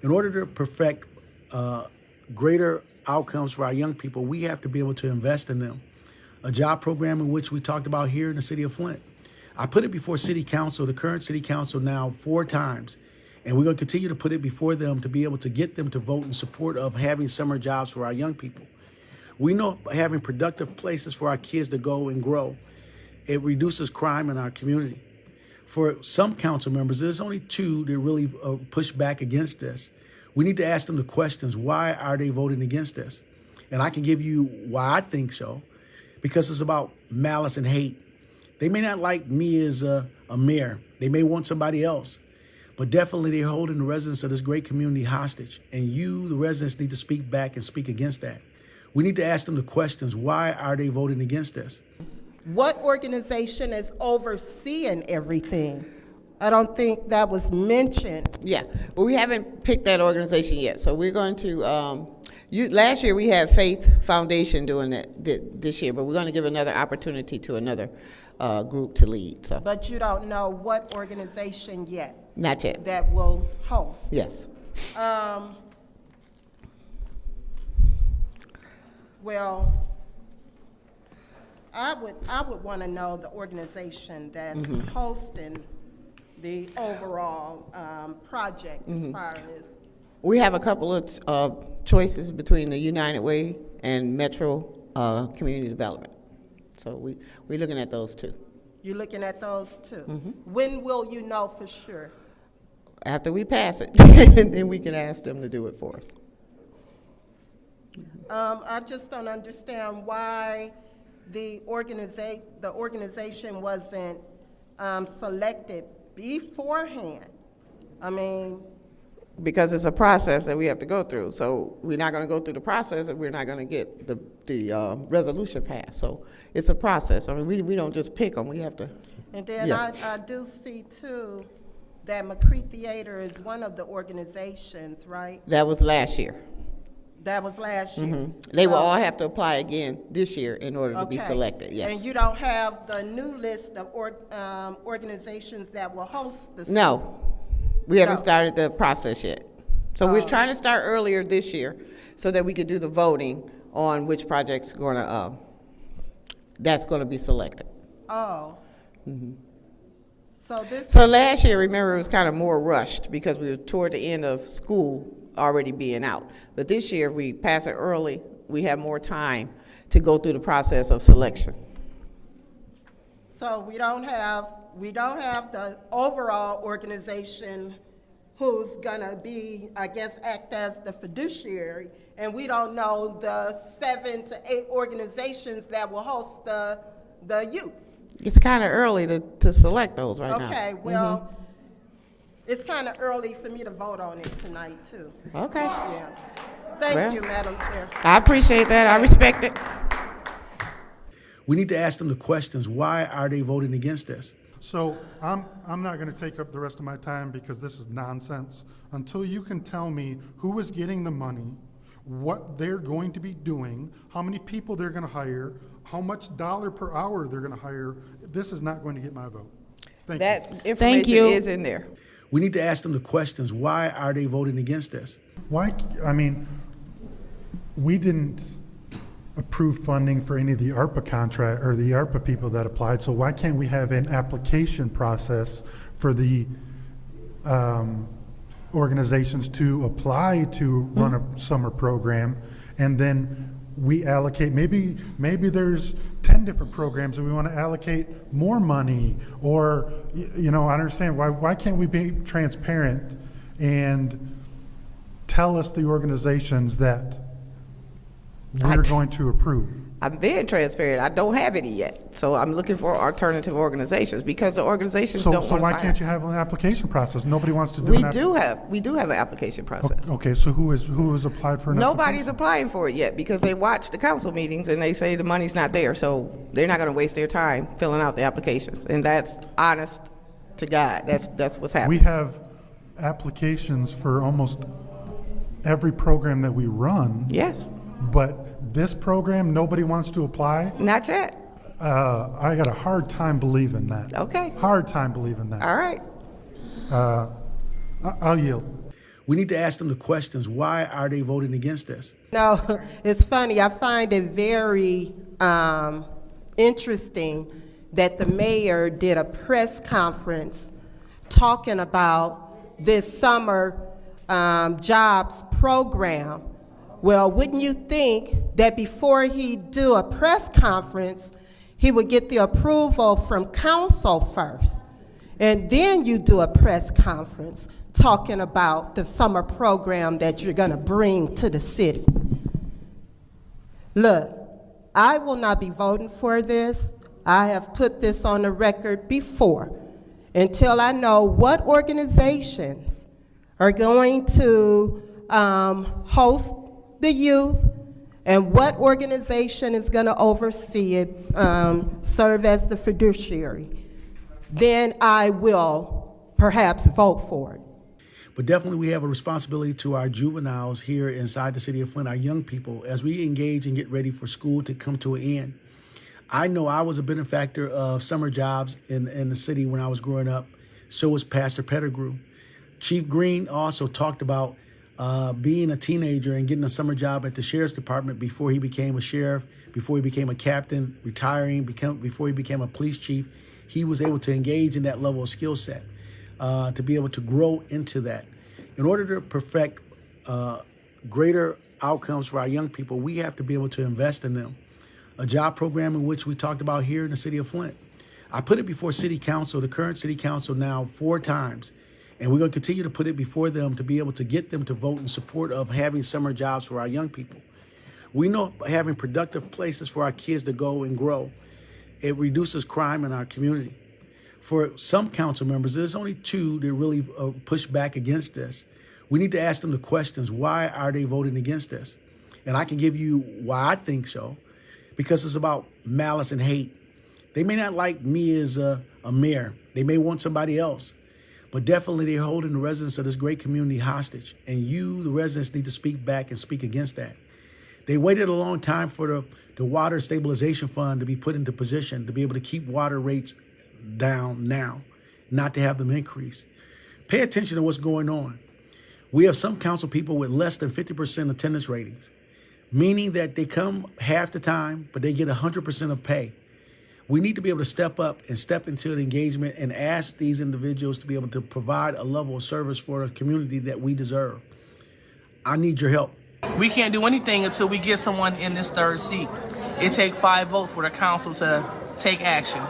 In order to perfect greater outcomes for our young people, we have to be able to invest in them. A job program in which we talked about here in the city of Flint. I put it before city council, the current city council now 4 times, and we're going to continue to put it before them to be able to get them to vote in support of having summer jobs for our young people. We know having productive places for our kids to go and grow, it reduces crime in our community. For some council members, there's only 2 that really push back against this. We need to ask them the questions, why are they voting against this? And I can give you why I think so, because it's about malice and hate. They may not like me as a mayor. They may want somebody else. But definitely they're holding the residents of this great community hostage. And you, the residents, need to speak back and speak against that. We need to ask them the questions, why are they voting against this? What organization is overseeing everything? I don't think that was mentioned. Yeah, but we haven't picked that organization yet. So we're going to, last year we had Faith Foundation doing that this year, but we're going to give another opportunity to another group to lead. So. But you don't know what organization yet? Not yet. That will host? Yes. Well, I would want to know the organization that's hosting the overall project as far as. We have a couple of choices between the United Way and Metro Community Development. So we're looking at those 2. You're looking at those 2. When will you know for sure? After we pass it, then we can ask them to do it for us. I just don't understand why the organization wasn't selected beforehand. I mean, because it's a process that we have to go through. So we're not going to go through the process if we're not going to get the resolution passed. So it's a process. I mean, we don't just pick them. We have to. And then I do see too that McCree Theater is one of the organizations, right? That was last year. That was last year. They will all have to apply again this year in order to be selected. Yes. And you don't have the new list of organizations that will host the. No. We haven't started the process yet. So we're trying to start earlier this year so that we could do the voting on which project's that's going to be selected. Oh. So last year, remember, it was kind of more rushed because we were toward the end of school already being out. But this year, if we pass it early, we have more time to go through the process of selection. So we don't have the overall organization who's gonna be, I guess, act as the fiduciary, and we don't know the 7 to 8 organizations that will host the youth. It's kind of early to select those right now. Okay, well, it's kind of early for me to vote on it tonight, too. Okay. Yeah. Thank you, Madam Chair. I appreciate that. I respect it. We need to ask them the questions, why are they voting against this? So I'm not going to take up the rest of my time because this is nonsense. Until you can tell me who is getting the money, what they're going to be doing, how many people they're going to hire, how much dollar per hour they're going to hire, this is not going to get my vote. Thank you. That information is in there. We need to ask them the questions, why are they voting against this? Why, I mean, we didn't approve funding for any of the ARPA contract or the ARPA people that applied, so why can't we have an application process for the organizations to apply to run a summer program, and then we allocate, maybe there's 10 different programs and we want to allocate more money, or, you know, I understand, why can't we be transparent and tell us the organizations that we're going to approve? I'm being transparent. I don't have any yet. So I'm looking for alternative organizations because the organizations don't want to sign. So why can't you have an application process? Nobody wants to do We do have an application process. Okay, so who has applied for an Nobody's applying for it yet because they watch the council meetings and they say the money's not there. So they're not going to waste their time filling out the applications. And that's honest to God. That's what's happening. We have applications for almost every program that we run. Yes. But this program, nobody wants to apply? Not yet. I got a hard time believing that. Okay. Hard time believing that. All right. I'll yield. We need to ask them the questions. Why are they voting against this? No, it's funny. I find it very interesting that the mayor did a press conference talking about this summer jobs program. Well, wouldn't you think that before he do a press conference, he would get the approval from council first? And then you do a press conference talking about the summer program that you're gonna bring to the city. Look, I will not be voting for this. I have put this on the record before. Until I know what organizations are going to host the youth and what organization is gonna oversee it, serve as the fiduciary, then I will perhaps vote for it. But definitely we have a responsibility to our juveniles here inside the city of Flint, our young people, as we engage and get ready for school to come to an end. I know I was a benefactor of summer jobs in the city when I was growing up. So was Pastor Pettigrew. Chief Green also talked about being a teenager and getting a summer job at the sheriff's department before he became a sheriff, before he became a captain, retiring, before he became a police chief. He was able to engage in that level of skill set, to be able to grow into that. In order to perfect greater outcomes for our young people, we have to be able to invest in them. A job program in which we talked about here in the city of Flint. I put it before city council, the current city council now 4 times, and we're going to continue to put it before them to be able to get them to vote in support of having summer jobs for our young people. We know having productive places for our kids to go and grow, it reduces crime in our community. For some council members, there's only 2 that really push back against this. We need to ask them the questions. Why are they voting against this? And I can give you why I think so. Because it's about malice and hate. They may not like me as a mayor. They may want somebody else. But definitely they're holding the residents of this great community hostage. And you, the residents, need to speak back and speak against that. They waited a long time for the water stabilization fund to be put into position to be able to keep water rates down now, not to have them increase. Pay attention to what's going on. We have some council people with less than 50% attendance ratings, meaning that they come half the time, but they get 100% of pay. We need to be able to step up and step into an engagement and ask these individuals to be able to provide a level of service for a community that we deserve. I need your help. We can't do anything until we get someone in this 3rd seat. It takes 5 votes for the council to take action.